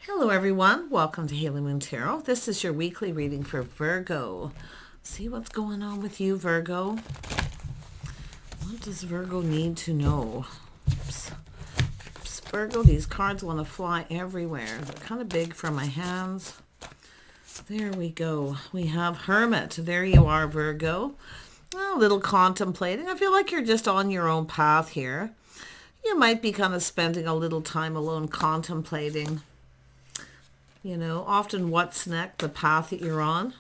Hello everyone, welcome to Haley Moon Tarot. This is your weekly reading for Virgo. See what's going on with you, Virgo. What does Virgo need to know? Virgo, these cards want to fly everywhere. They're kind of big for my hands. There we go. We have Hermit. There you are, Virgo. A little contemplating. I feel like you're just on your own path here. You might be kind of spending a little time alone contemplating. You know, often what's next, the path that you're on.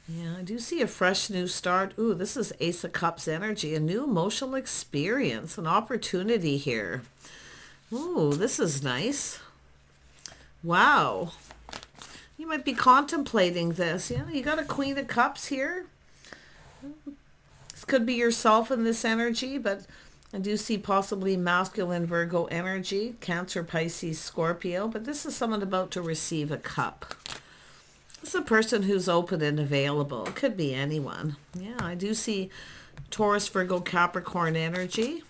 Yeah, I do see a fresh new start. Ooh, this is Ace of Cups energy, a new emotional experience, an opportunity here. Ooh, this is nice. Wow. You might be contemplating this. Yeah, you got a Queen of Cups here. This could be yourself in this energy, but I do see possibly masculine Virgo energy, Cancer, Pisces, Scorpio, but this is someone about to receive a cup. This is a person who's open and available. It could be anyone. Yeah, I do see Taurus, Virgo, Capricorn energy.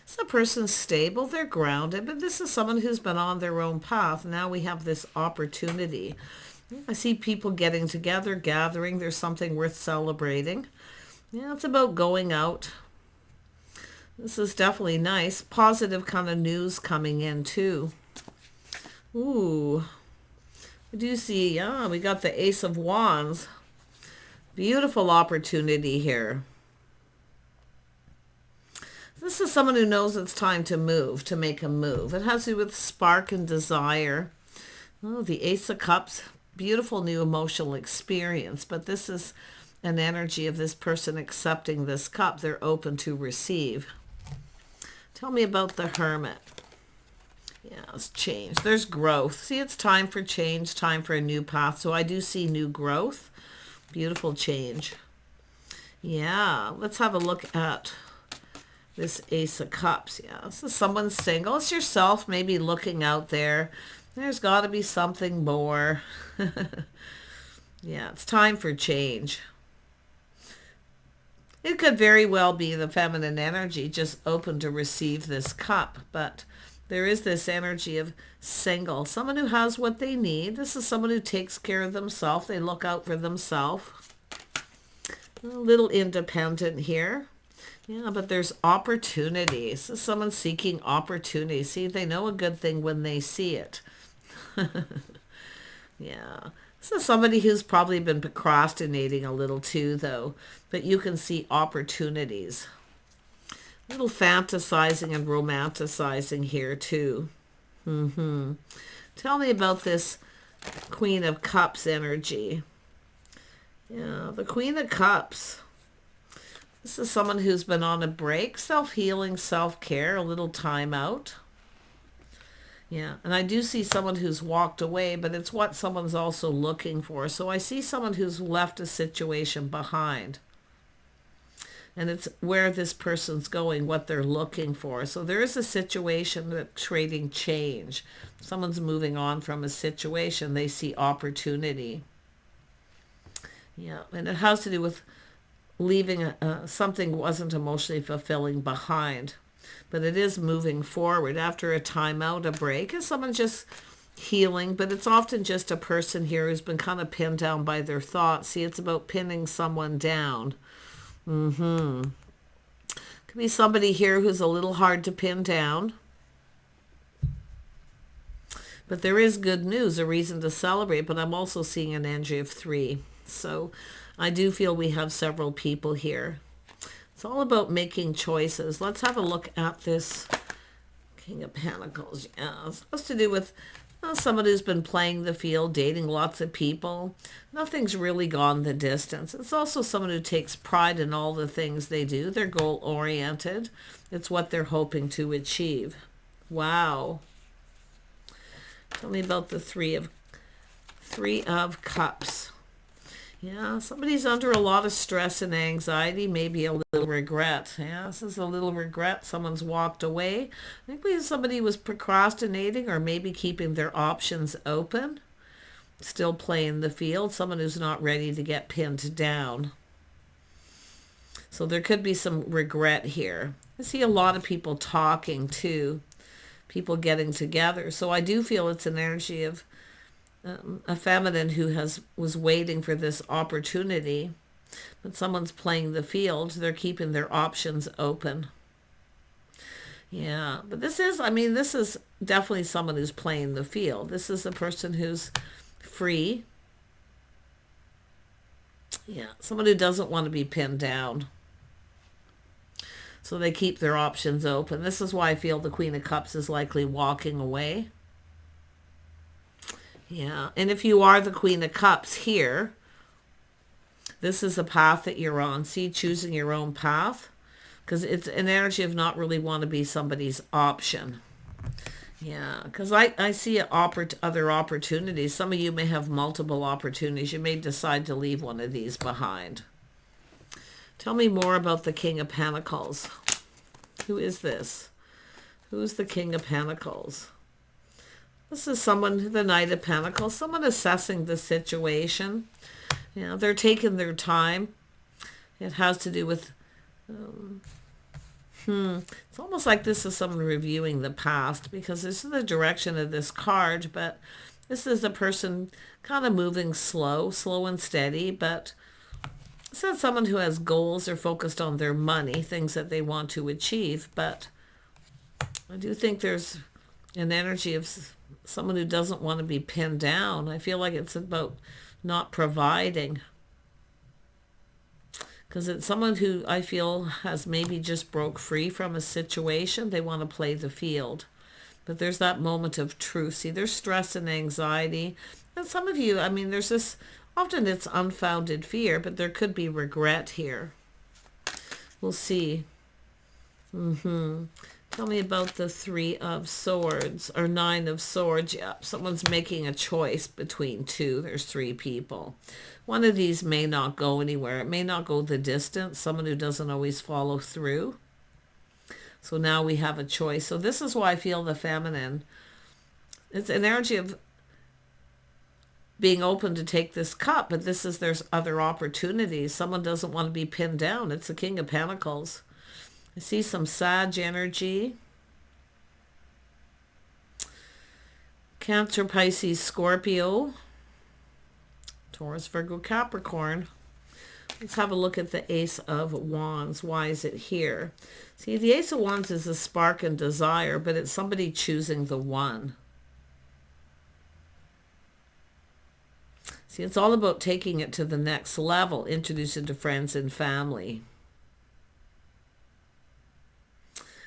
It's a person stable, they're grounded, but this is someone who's been on their own path. Now we have this opportunity. I see people getting together, gathering. There's something worth celebrating. Yeah, it's about going out. This is definitely nice. Positive kind of news coming in too. Ooh. I do see, yeah, we got the Ace of Wands. Beautiful opportunity here. This is someone who knows it's time to move, to make a move. It has to do with spark and desire. Oh, the Ace of Cups. Beautiful new emotional experience. But this is an energy of this person accepting this cup. They're open to receive. Tell me about the Hermit. Yeah, it's change. There's growth. See, it's time for change, time for a new path. So I do see new growth. Beautiful change. Yeah, let's have a look at this Ace of Cups. Yeah, this is someone single. It's yourself maybe looking out there. There's got to be something more. Yeah, it's time for change. It could very well be the feminine energy just open to receive this cup, but there is this energy of single, someone who has what they need. This is someone who takes care of themselves. They look out for themselves. A little independent here. Yeah, but there's opportunities. This is someone seeking opportunity. See, they know a good thing when they see it. Yeah. This is somebody who's probably been procrastinating a little too, though. But you can see opportunities. A little fantasizing and romanticizing here, too. Tell me about this Queen of Cups energy. Yeah, the Queen of Cups. This is someone who's been on a break, self-healing, self-care, a little time out. Yeah, and I do see someone who's walked away, but it's what someone's also looking for. So I see someone who's left a situation behind. And it's where this person's going, what they're looking for. So there is a situation that's creating change. Someone's moving on from a situation. They see opportunity. Yeah, and it has to do with leaving something wasn't emotionally fulfilling behind. But it is moving forward after a time out, a break. Is someone just healing? But it's often just a person here who's been kind of pinned down by their thoughts. See, it's about pinning someone down. Could be somebody here who's a little hard to pin down. But there is good news, a reason to celebrate. But I'm also seeing an energy of 3. So I do feel we have several people here. It's all about making choices. Let's have a look at this King of Pentacles. Yeah, it's supposed to do with someone who's been playing the field, dating lots of people. Nothing's really gone the distance. It's also someone who takes pride in all the things they do. They're goal-oriented. It's what they're hoping to achieve. Wow. Tell me about the Three of Cups. Yeah, somebody's under a lot of stress and anxiety, maybe a little regret. Yeah, this is a little regret. Someone's walked away. I think somebody was procrastinating or maybe keeping their options open. Still playing the field. Someone who's not ready to get pinned down. So there could be some regret here. I see a lot of people talking too. people getting together. So I do feel it's an energy of a feminine who was waiting for this opportunity, but someone's playing the field. They're keeping their options open. Yeah, but this is definitely someone who's playing the field. This is a person who's free. Yeah, someone who doesn't want to be pinned down. So they keep their options open. This is why I feel the Queen of Cups is likely walking away. Yeah, and if you are the Queen of Cups here, this is a path that you're on. See, choosing your own path. Because it's an energy of not really want to be somebody's option. Yeah, because I see other opportunities. Some of you may have multiple opportunities. You may decide to leave one of these behind. Tell me more about the King of Pentacles. Who is this? Who's the King of Pentacles? This is someone, the Knight of Pentacles, someone assessing the situation. You know, they're taking their time. It has to do with... It's almost like this is someone reviewing the past, because this is the direction of this card, but this is a person kind of moving slow and steady, but it's not someone who has goals or focused on their money, things that they want to achieve, but I do think there's an energy of someone who doesn't want to be pinned down. I feel like it's about not providing. Because it's someone who I feel has maybe just broke free from a situation. They want to play the field. But there's that moment of truth. See, there's stress and anxiety. And some of you, I mean, there's this, often it's unfounded fear, but there could be regret here. We'll see. Tell me about the Three of Swords, or Nine of Swords. Yeah, someone's making a choice between two. There's three people. One of these may not go anywhere. It may not go the distance. Someone who doesn't always follow through. So now we have a choice. So this is why I feel the feminine. It's an energy of being open to take this cup, but there's other opportunities. Someone doesn't want to be pinned down. It's the King of Pentacles. I see some Sag energy. Cancer, Pisces, Scorpio. Taurus, Virgo, Capricorn. Let's have a look at the Ace of Wands. Why is it here? See, the Ace of Wands is a spark and desire, but it's somebody choosing the one. See, it's all about taking it to the next level, introducing to friends and family.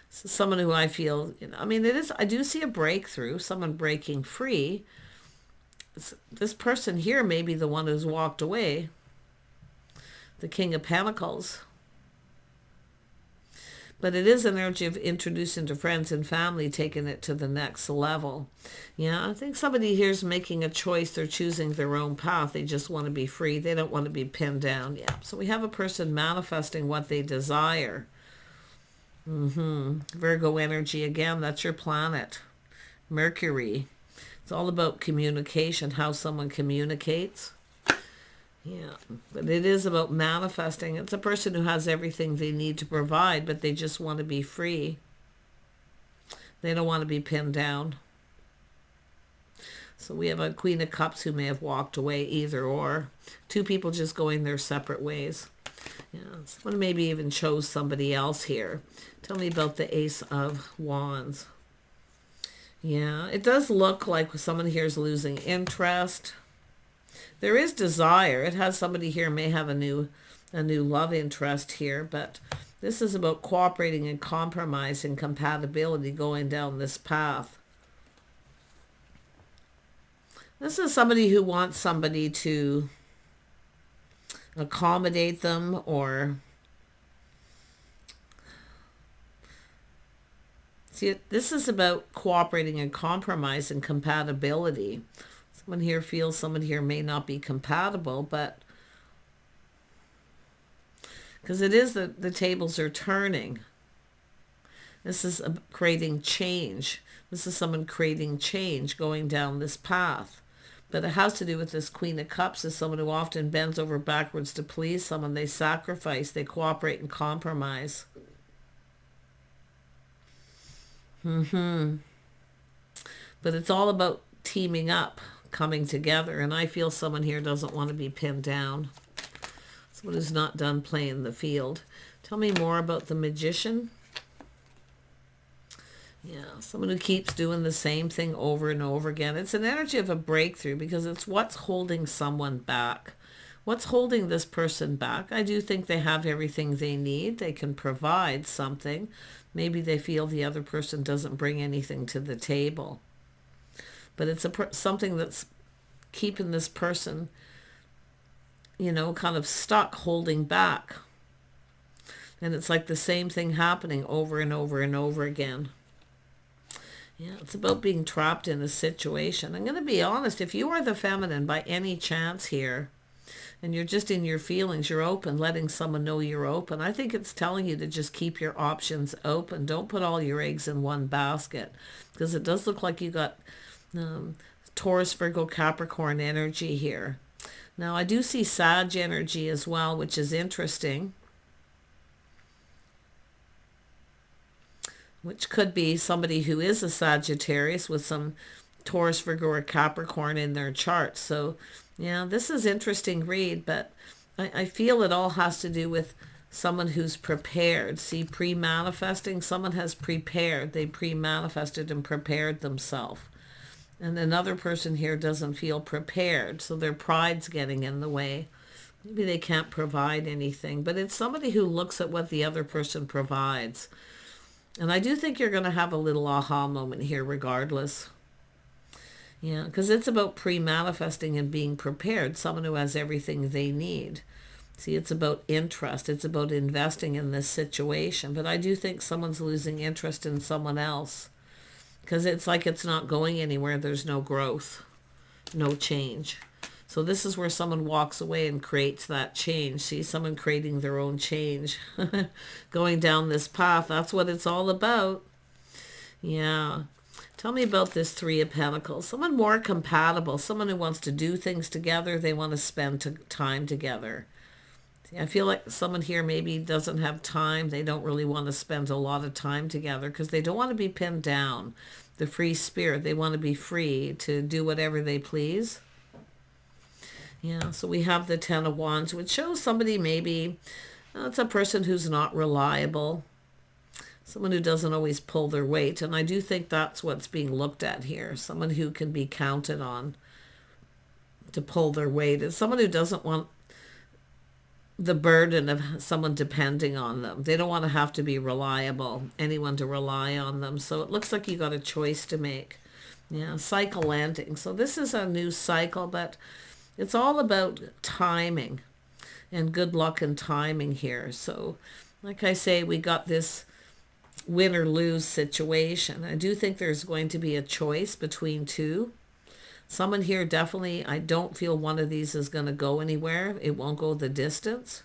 So someone who I feel, I mean, I do see a breakthrough, someone breaking free. This person here may be the one who's walked away. The King of Pentacles. But it is an energy of introducing to friends and family, taking it to the next level. Yeah, I think somebody here is making a choice. They're choosing their own path. They just want to be free. They don't want to be pinned down. Yeah, so we have a person manifesting what they desire. Virgo energy again, that's your planet. Mercury. It's all about communication, how someone communicates. Yeah, but it is about manifesting. It's a person who has everything they need to provide, but they just want to be free. They don't want to be pinned down. So we have a Queen of Cups who may have walked away, either or. Two people just going their separate ways. Yeah, someone maybe even chose somebody else here. Tell me about the Ace of Wands. Yeah, it does look like someone here is losing interest. There is desire. It has somebody here may have a new love interest here, but this is about cooperating and compromise and compatibility, going down this path. This is somebody who wants somebody to accommodate them, or see, this is about cooperating and compromise and compatibility. Someone here feels someone here may not be compatible, but because it is the tables are turning. This is creating change. This is someone creating change, going down this path. But it has to do with this Queen of Cups, is someone who often bends over backwards to please someone. They sacrifice, they cooperate and compromise. But it's all about teaming up, coming together. And I feel someone here doesn't want to be pinned down. Someone who's not done playing the field. Tell me more about the Magician. Yeah, someone who keeps doing the same thing over and over again. It's an energy of a breakthrough because it's what's holding someone back. What's holding this person back? I do think they have everything they need. They can provide something. Maybe they feel the other person doesn't bring anything to the table. But it's something that's keeping this person, you know, kind of stuck, holding back. And it's like the same thing happening over and over and over again. Yeah, it's about being trapped in a situation. I'm going to be honest, if you are the feminine by any chance here, and you're just in your feelings, you're open, letting someone know you're open, I think it's telling you to just keep your options open. Don't put all your eggs in one basket, because it does look like you got Taurus, Virgo, Capricorn energy here. Now, I do see Sag energy as well, which is interesting, which could be somebody who is a Sagittarius with some Taurus, Virgo, or Capricorn in their chart. So, yeah, this is interesting read, but I feel it all has to do with someone who's prepared. See, pre-manifesting, someone has prepared. They pre-manifested and prepared themselves. And another person here doesn't feel prepared, so their pride's getting in the way. Maybe they can't provide anything, but it's somebody who looks at what the other person provides. And I do think you're going to have a little aha moment here regardless. Yeah, because it's about pre-manifesting and being prepared. Someone who has everything they need. See, it's about interest. It's about investing in this situation. But I do think someone's losing interest in someone else. Because it's like it's not going anywhere. There's no growth. No change. So this is where someone walks away and creates that change. See, someone creating their own change. Going down this path. That's what it's all about. Yeah. Tell me about this Three of Pentacles. Someone more compatible. Someone who wants to do things together. They want to spend time together. See, I feel like someone here maybe doesn't have time. They don't really want to spend a lot of time together because they don't want to be pinned down. The free spirit. They want to be free to do whatever they please. Yeah, so we have the Ten of Wands, which shows somebody maybe, it's a person who's not reliable. Someone who doesn't always pull their weight. And I do think that's what's being looked at here. Someone who can be counted on to pull their weight. It's someone who doesn't want the burden of someone depending on them. They don't want to have to be reliable, anyone to rely on them. So it looks like you got a choice to make. Yeah, cycle ending. So this is a new cycle, but it's all about timing and good luck and timing here. So like I say, we got this win or lose situation. I do think there's going to be a choice between two. Someone here definitely, I don't feel one of these is going to go anywhere. It won't go the distance.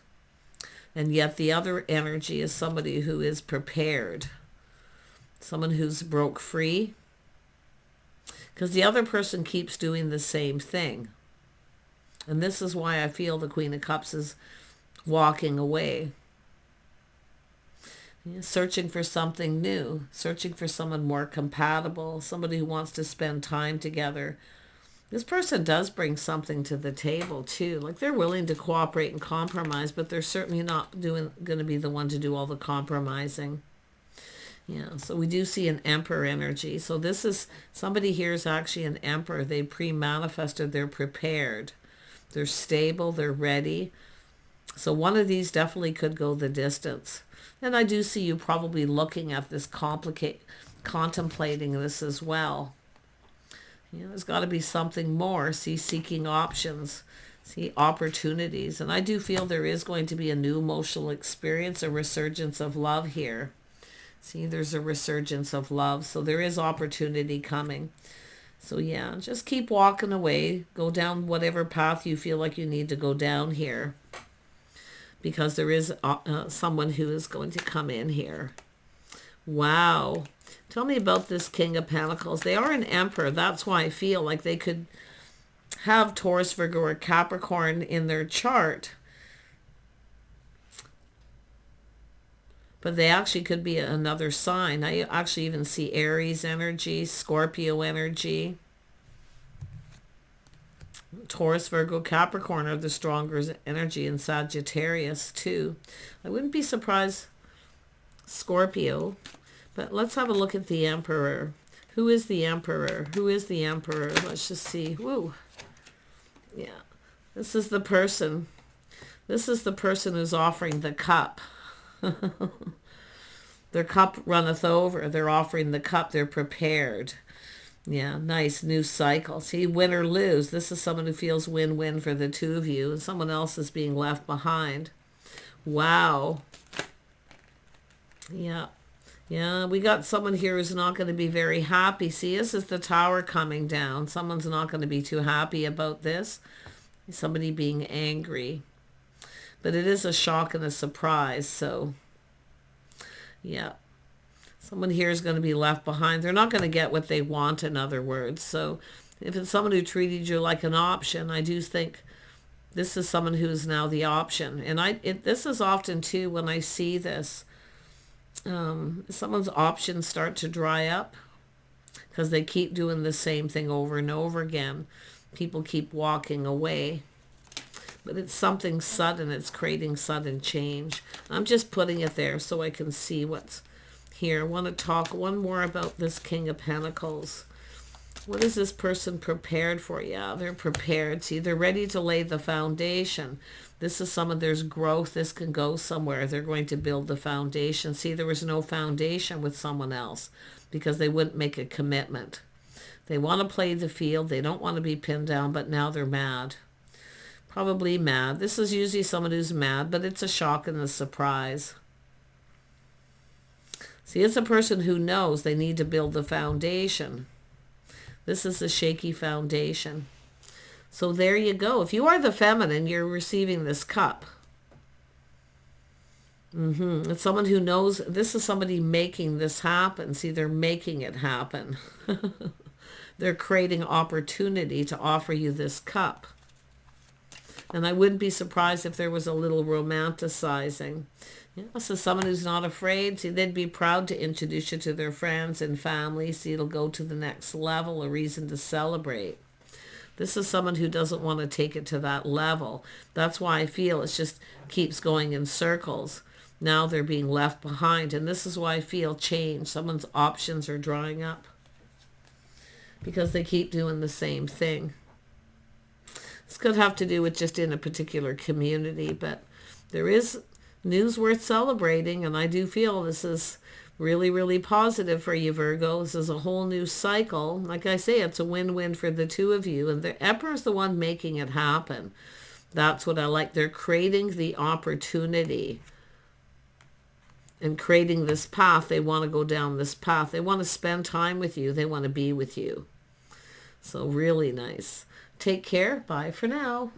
And yet the other energy is somebody who is prepared. Someone who's broke free. Because the other person keeps doing the same thing. And this is why I feel the Queen of Cups is walking away. Searching for something new. Searching for someone more compatible. Somebody who wants to spend time together. This person does bring something to the table too. Like they're willing to cooperate and compromise, but they're certainly not going to be the one to do all the compromising. Yeah, so we do see an Emperor energy. So this is, somebody here is actually an Emperor. They pre-manifested, they're prepared. They're stable, they're ready. So one of these definitely could go the distance. And I do see you probably looking at this, contemplating this as well. There's got to be something more. See, seeking options. See, opportunities. And I do feel there is going to be a new emotional experience, a resurgence of love here. See, there's a resurgence of love. So there is opportunity coming. So yeah, just keep walking away. Go down whatever path you feel like you need to go down here. Because there is someone who is going to come in here. Wow. Tell me about this King of Pentacles. They are an Emperor. That's why I feel like they could have Taurus, Virgo, or Capricorn in their chart. but they actually could be another sign. I actually even see Aries energy, Scorpio energy. Taurus, Virgo, Capricorn are the stronger energy, and Sagittarius too. I wouldn't be surprised Scorpio, but let's have a look at the Emperor. Who is the Emperor? Who is the Emperor? Let's just see. Woo. Yeah. This is the person. This is the person who's offering the cup. Their cup runneth over. They're offering the cup. They're prepared. Yeah, nice new cycle. See, win or lose. This is someone who feels win-win for the two of you, and someone else is being left behind. Wow. Yeah. Yeah, we got someone here who's not going to be very happy. See, this is the Tower coming down. Someone's not going to be too happy about this. Somebody being angry. But it is a shock and a surprise, so yeah. Someone here is going to be left behind. They're not going to get what they want, in other words. So if it's someone who treated you like an option, I do think this is someone who's now the option. And this is often, too, when I see this, someone's options start to dry up because they keep doing the same thing over and over again. People keep walking away. But it's something sudden. It's creating sudden change. I'm just putting it there so I can see what's here. I want to talk one more about this King of Pentacles. What is this person prepared for? Yeah, they're prepared. See, they're ready to lay the foundation. This is there's growth. This can go somewhere. They're going to build the foundation. See, there was no foundation with someone else because they wouldn't make a commitment. They want to play the field. They don't want to be pinned down, but now they're mad. Probably mad. This is usually someone who's mad, but it's a shock and a surprise. See, it's a person who knows they need to build the foundation. This is a shaky foundation. So there you go. If you are the feminine, you're receiving this cup. It's someone who knows. This is somebody making this happen. See, they're making it happen. They're creating opportunity to offer you this cup. And I wouldn't be surprised if there was a little romanticizing. Yeah, so someone who's not afraid. See, they'd be proud to introduce you to their friends and family. See, it'll go to the next level, a reason to celebrate. This is someone who doesn't want to take it to that level. That's why I feel it just keeps going in circles. Now they're being left behind. And this is why I feel change. Someone's options are drying up because they keep doing the same thing. This could have to do with just in a particular community, but there is news worth celebrating, and I do feel this is really, really positive for you, Virgo. This is a whole new cycle. Like I say, it's a win-win for the two of you, and the Emperor's the one making it happen. That's what I like. They're creating the opportunity and creating this path. They want to go down this path. They want to spend time with you. They want to be with you. So really nice. Take care. Bye for now.